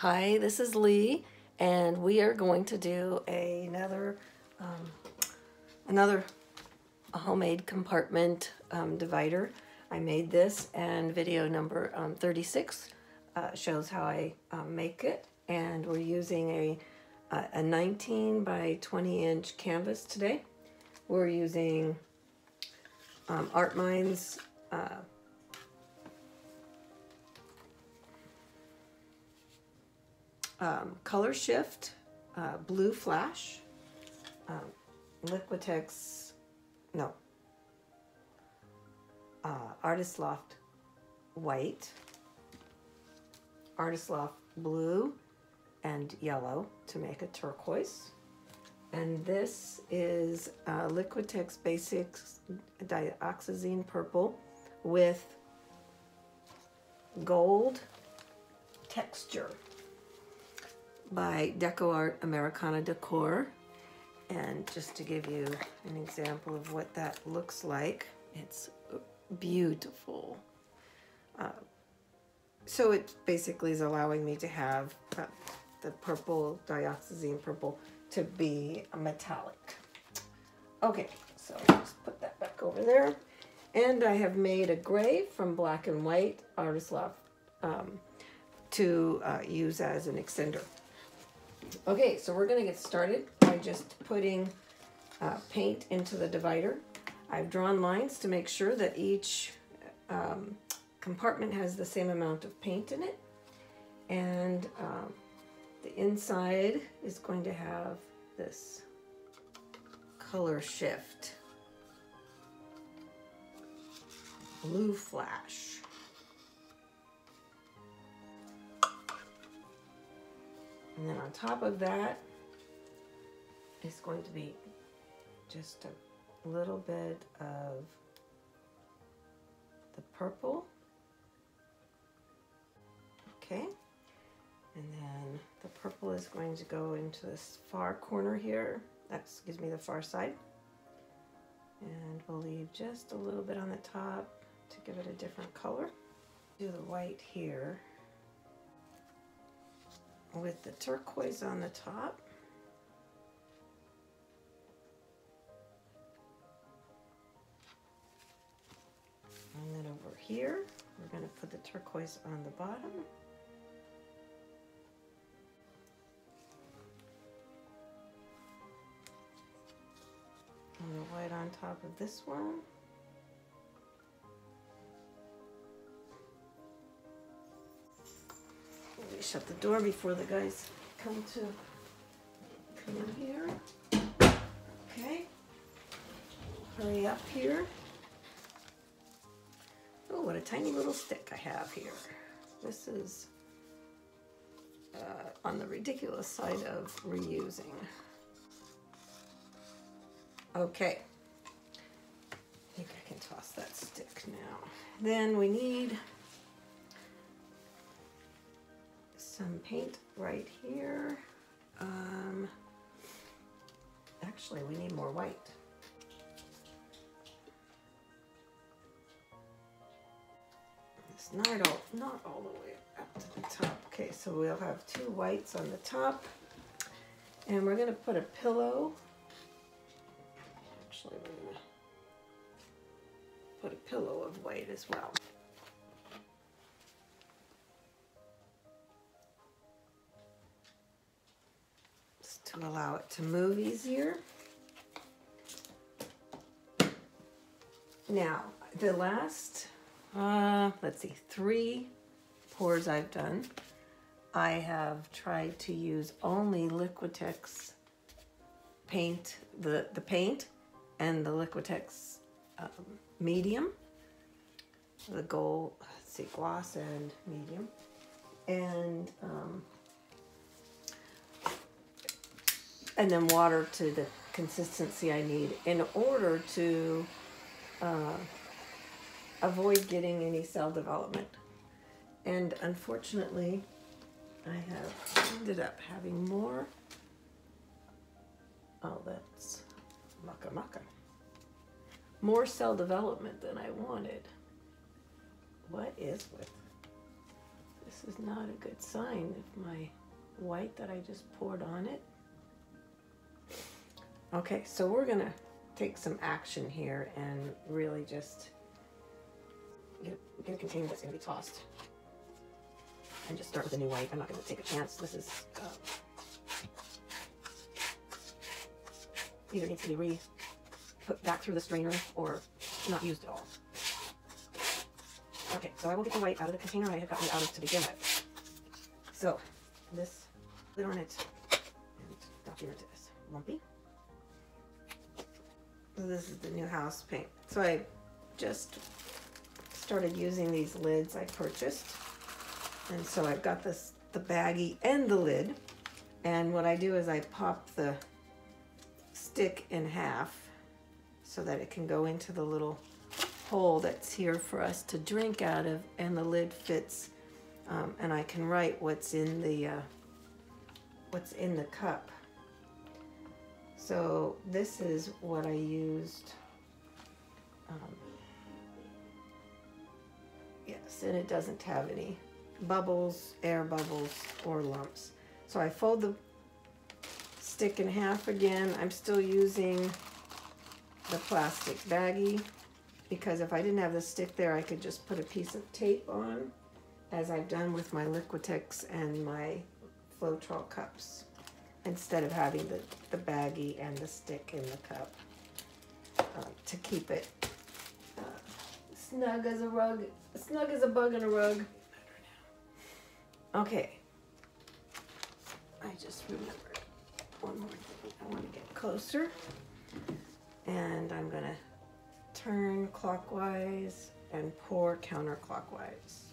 Hi, this is Lee, and we are going to do another homemade compartment divider. I made this, and video number 36 shows how I make it. And we're using a 19 by 20 inch canvas today. We're using Art Mind's Color Shift Blue Flash, Liquitex, no, Artist Loft White, Artist Loft Blue, and yellow to make a turquoise. And this is Liquitex Basics Dioxazine Purple with gold texture by Deco Art Americana Decor. And just to give you an example of what that looks like, it's beautiful. So it basically is allowing me to have the purple, dioxazine purple, to be a metallic. Okay, so just put that back over there. And I have made a gray from black and white Artist Loft to use as an extender. Okay, so we're going to get started by just putting paint into the divider. I've drawn lines to make sure that each compartment has the same amount of paint in it. And the inside is going to have this Color Shift Blue Flash. And then on top of that is going to be just a little bit of the purple. Okay. And then the purple is going to go into this far corner here. Excuse me, the far side. And we'll leave just a little bit on the top to give it a different color. Do the white here with the turquoise on the top. And then over here, we're going to put the turquoise on the bottom. And the white on top of this one. Let me shut the door before the guys come in here. Okay. Hurry up here. Oh, what a tiny little stick I have here. This is on the ridiculous side of reusing. Okay. I think I can toss that stick now. Then we need some paint right here. Actually, we need more white. It's not all the way up to the top. Okay, so we'll have two whites on the top, and we're going to put a pillow. Actually, we're going to put a pillow of white as well. To allow it to move easier. Now, the last, let's see, 3 pours I've done, I have tried to use only Liquitex paint, the paint, and the Liquitex medium, the gold, let's see, gloss and medium, and then water to the consistency I need in order to avoid getting any cell development. And unfortunately, I have ended up having more. Oh, that's mucka. More cell development than I wanted. What is with This is not a good sign of my white that I just poured on it. Okay, so we're gonna take some action here and really just get a container that's gonna be tossed. And just start with a new white. I'm not gonna take a chance. This is either needs to be put back through the strainer or not used at all. Okay, so I will get the white out of the container I had gotten it out of to begin with. So this lid on it and document is lumpy. So this is the new house paint. So I just started using these lids I purchased. And so I've got this, the baggie and the lid. And what I do is I pop the stick in half so that it can go into the little hole that's here for us to drink out of, and the lid fits, and I can write what's in the cup. So this is what I used. Yes, and it doesn't have any bubbles, air bubbles, or lumps. So I fold the stick in half again. I'm still using the plastic baggie because if I didn't have the stick there, I could just put a piece of tape on, as I've done with my Liquitex and my Floetrol cups, instead of having the baggie and the stick in the cup, to keep it snug as a rug, snug as a bug in a rug. Okay, I just remembered one more thing. I want to get closer, and I'm gonna turn clockwise and pour counterclockwise.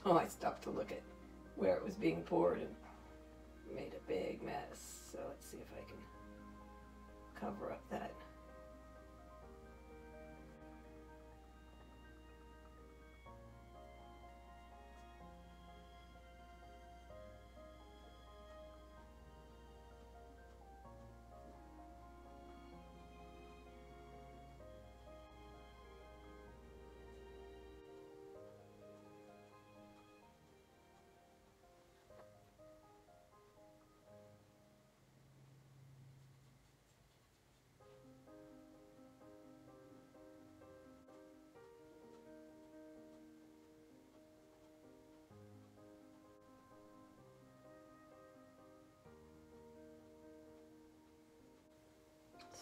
Oh, I stopped to look at where it was being poured and made a big mess. So let's see if I can cover up that.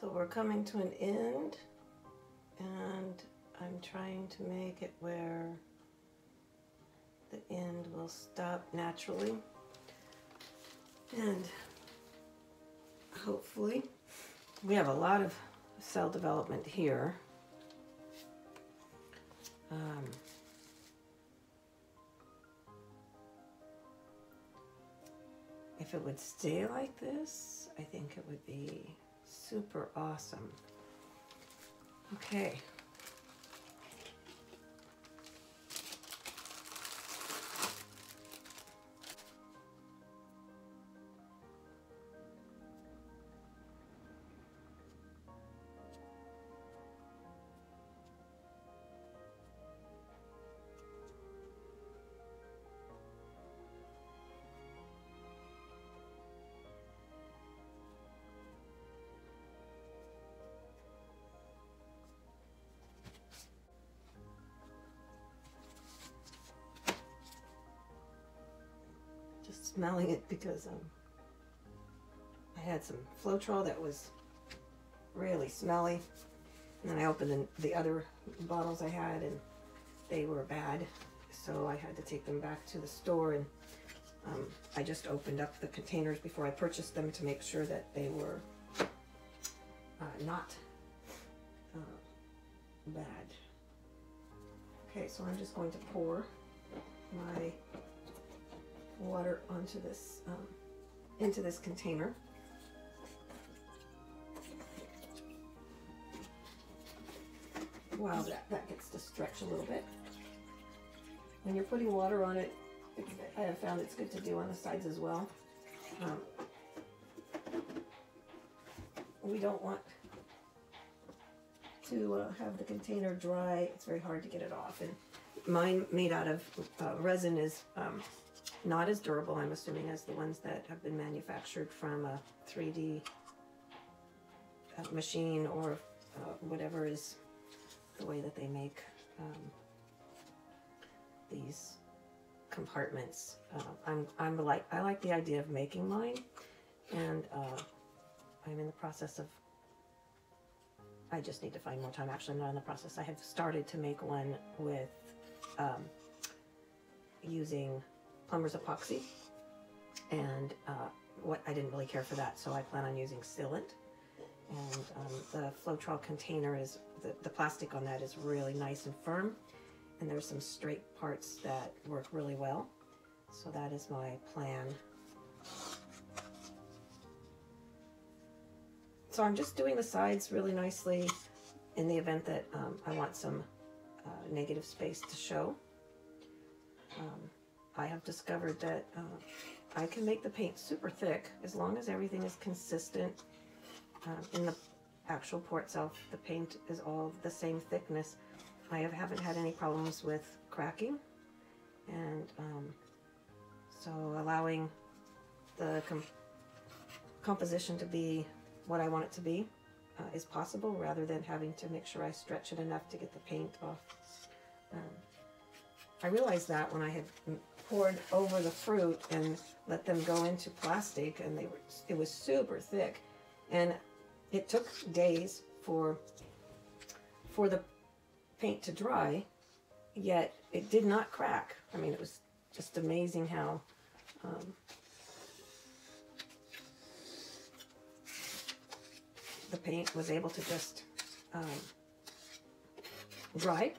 So we're coming to an end, and I'm trying to make it where the end will stop naturally, and hopefully we have a lot of cell development here. If it would stay like this, I think it would be super awesome. Okay. Smelling it because I had some Floetrol that was really smelly, and then I opened the other bottles I had and they were bad, so I had to take them back to the store, and I just opened up the containers before I purchased them to make sure that they were not bad. Okay, so I'm just going to pour my water onto this, into this container. Wow, that gets to stretch a little bit. When you're putting water on it, I have found it's good to do on the sides as well. We don't want to have the container dry. It's very hard to get it off. And mine, made out of resin, is not as durable, I'm assuming, as the ones that have been manufactured from a 3D machine, or whatever is the way that they make these compartments. I like the idea of making mine, and I'm in the process of, I just need to find more time. Actually, I'm not in the process. I have started to make one with using plumber's epoxy, and what I didn't really care for that, so I plan on using sealant. And the Floetrol container is, the plastic on that is really nice and firm, and there's some straight parts that work really well. So that is my plan. So I'm just doing the sides really nicely in the event that I want some negative space to show. I have discovered that I can make the paint super thick as long as everything is consistent. In the actual pour itself, the paint is all the same thickness. I haven't had any problems with cracking, and so allowing the composition to be what I want it to be is possible, rather than having to make sure I stretch it enough to get the paint off. I realized that when I had poured over the fruit and let them go into plastic, and it was super thick, and it took days for the paint to dry, yet it did not crack. I mean, it was just amazing how the paint was able to just dry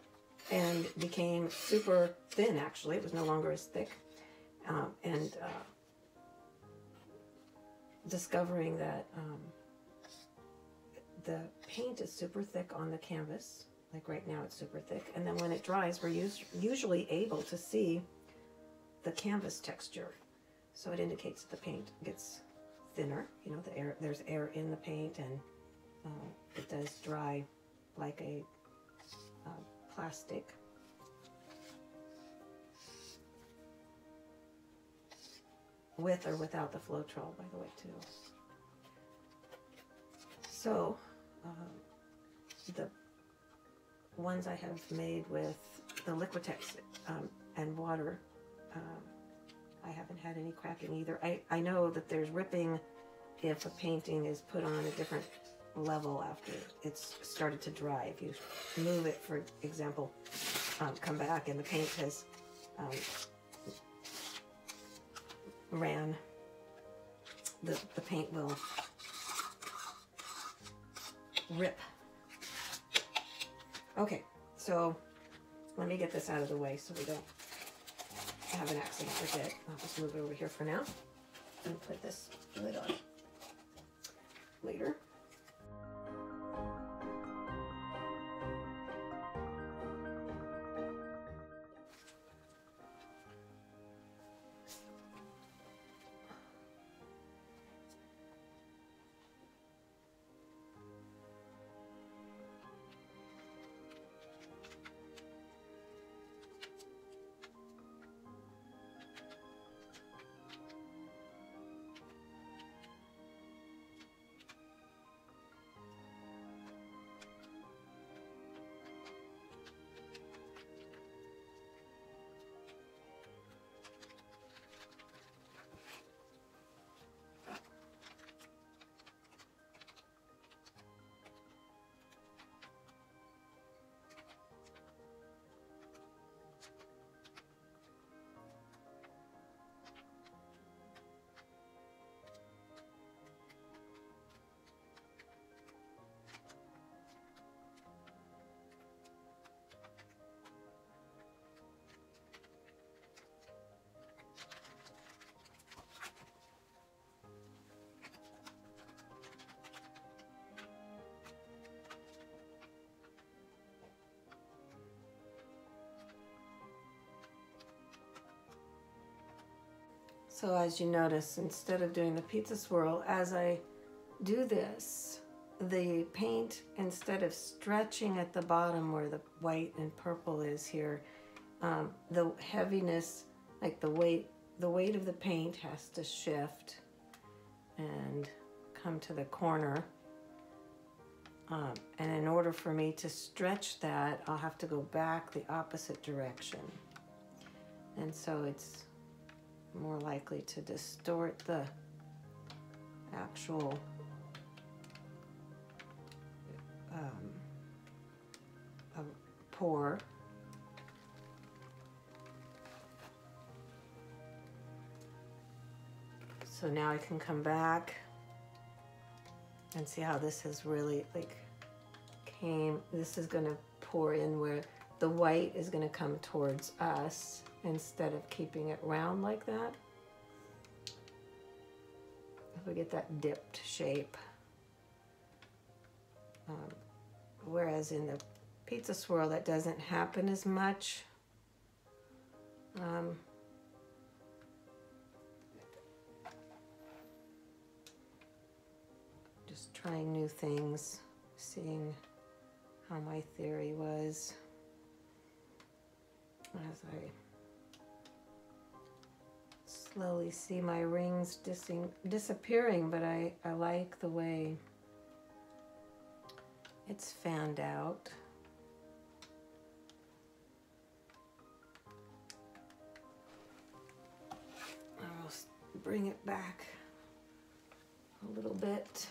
and became super thin. Actually, it was no longer as thick, and discovering that the paint is super thick on the canvas. Like right now, it's super thick, and then when it dries, we're usually able to see the canvas texture, so it indicates that the paint gets thinner. You know, there's air in the paint, and it does dry like a plastic. With or without the Floetrol, by the way, too. So the ones I have made with the Liquitex and water, I haven't had any cracking either. I know that there's ripping if a painting is put on a different level after it's started to dry. If you move it, for example, come back and the paint has ran, the paint will rip. Okay, so let me get this out of the way so we don't have an accident with it. I'll just move it over here for now and put this lid on later. So as you notice, instead of doing the pizza swirl, as I do this, the paint, instead of stretching at the bottom where the white and purple is here, the heaviness, like the weight of the paint has to shift and come to the corner. And in order for me to stretch that, I'll have to go back the opposite direction. And so it's more likely to distort the actual pour. So now I can come back and see how this has really this is gonna pour in where the white is gonna come towards us instead of keeping it round like that. If we get that dipped shape. Whereas in the pizza swirl, that doesn't happen as much. Just trying new things, seeing how my theory was as I slowly see my rings disappearing, but I like the way it's fanned out. I'll bring it back a little bit.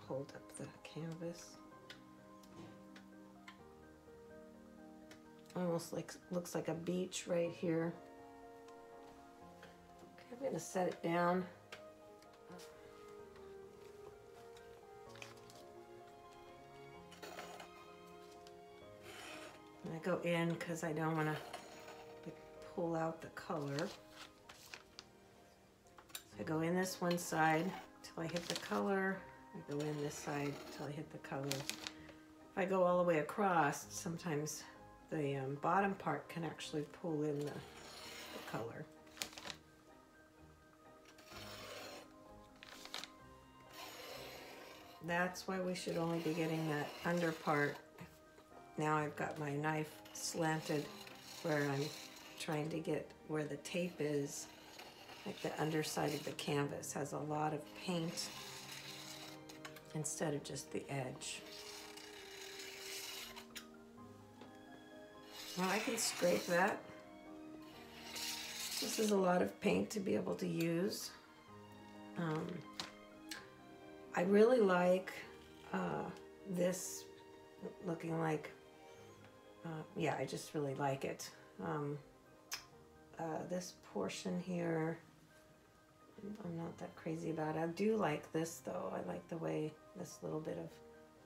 Hold up the canvas. Almost looks like a beach right here. Okay, I'm gonna set it down. And I go in because I don't want to pull out the color. So I go in this one side till I hit the color. I go in this side till I hit the color. If I go all the way across, sometimes the bottom part can actually pull in the color. That's why we should only be getting that under part. Now I've got my knife slanted where I'm trying to get where the tape is, like the underside of the canvas has a lot of paint instead of just the edge. Now I can scrape that. This is a lot of paint to be able to use. I really like this looking like, yeah, I just really like it. This portion here, I'm not that crazy about it. I do like this though. I like the way this little bit of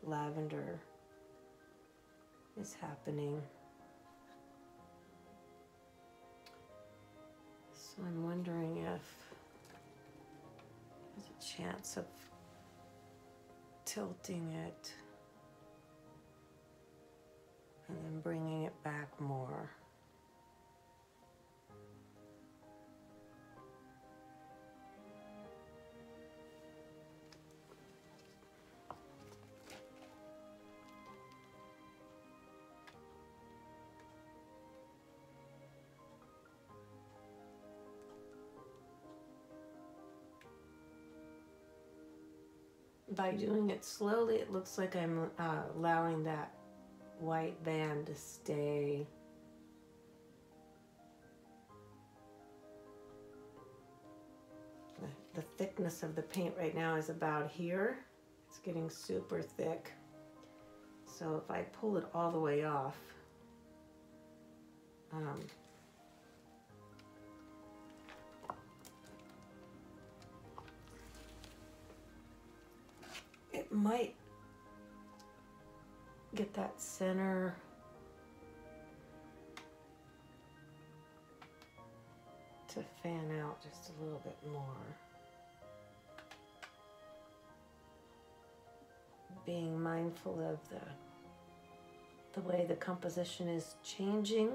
lavender is happening. So I'm wondering if there's a chance of tilting it and then bringing it back more. By doing it slowly, it looks like I'm allowing that white band to stay. The thickness of the paint right now is about here. It's getting super thick. So if I pull it all the way off, it might get that center to fan out just a little bit more. Being mindful of the way the composition is changing.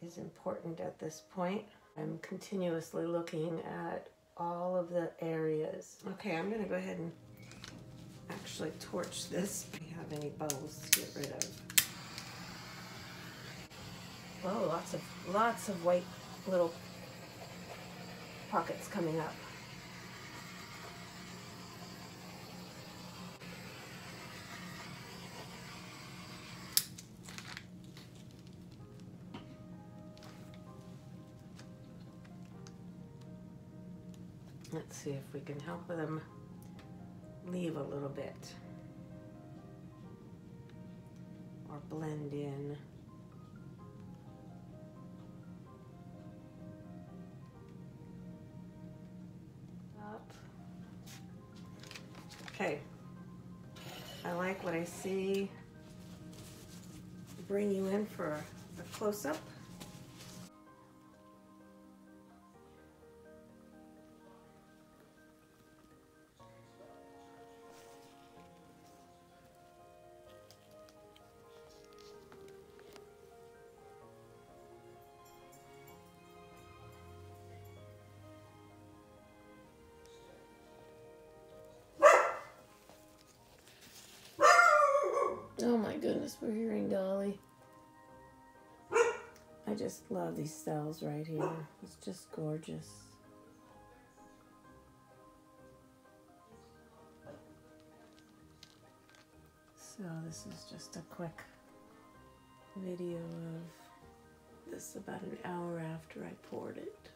Is important at this point. I'm continuously looking at all of the areas. Okay, I'm gonna go ahead and actually torch this. Do you have any bows to get rid of? Oh, lots of white little pockets coming up. Let's see if we can help them leave a little bit or blend in. Up. Okay, I like what I see. Bring you in for a close-up. Oh my goodness, we're hearing Dolly. I just love these cells right here. It's just gorgeous. So this is just a quick video of this about an hour after I poured it.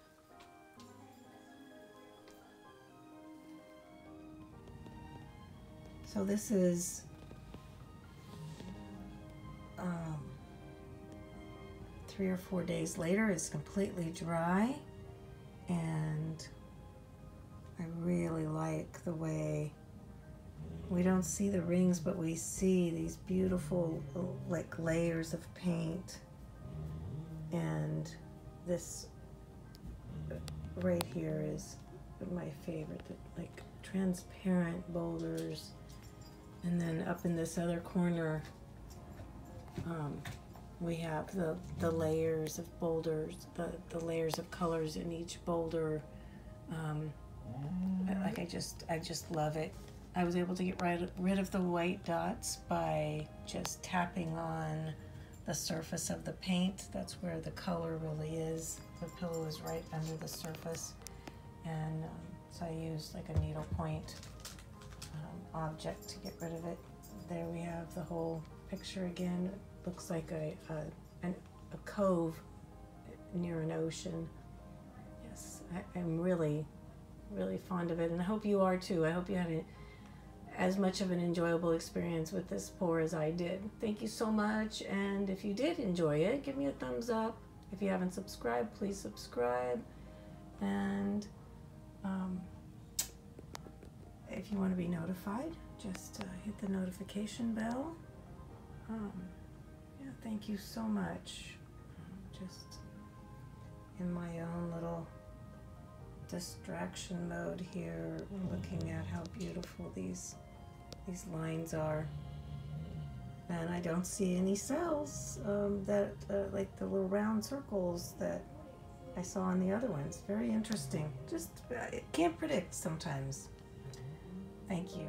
So this is 3 or 4 days later. It's completely dry, and I really like the way we don't see the rings, but we see these beautiful like layers of paint. And this right here is my favorite, the like transparent boulders. And then up in this other corner, we have the layers of boulders, the layers of colors in each boulder. Like I just love it. I was able to get rid of the white dots by just tapping on the surface of the paint. That's where the color really is. The pillow is right under the surface, and so I used like a needlepoint object to get rid of it. There we have the whole picture again. Looks like a cove near an ocean. Yes, I'm really fond of it, and I hope you are too. I hope you had as much of an enjoyable experience with this pour as I did. Thank you so much, and if you did enjoy it, give me a thumbs up. If you haven't subscribed, please subscribe, and if you want to be notified, just hit the notification bell. Yeah, thank you so much. Just in my own little distraction mode here, looking at how beautiful these lines are. And I don't see any cells that like the little round circles that I saw on the other ones. Very interesting. Just can't predict sometimes. Thank you.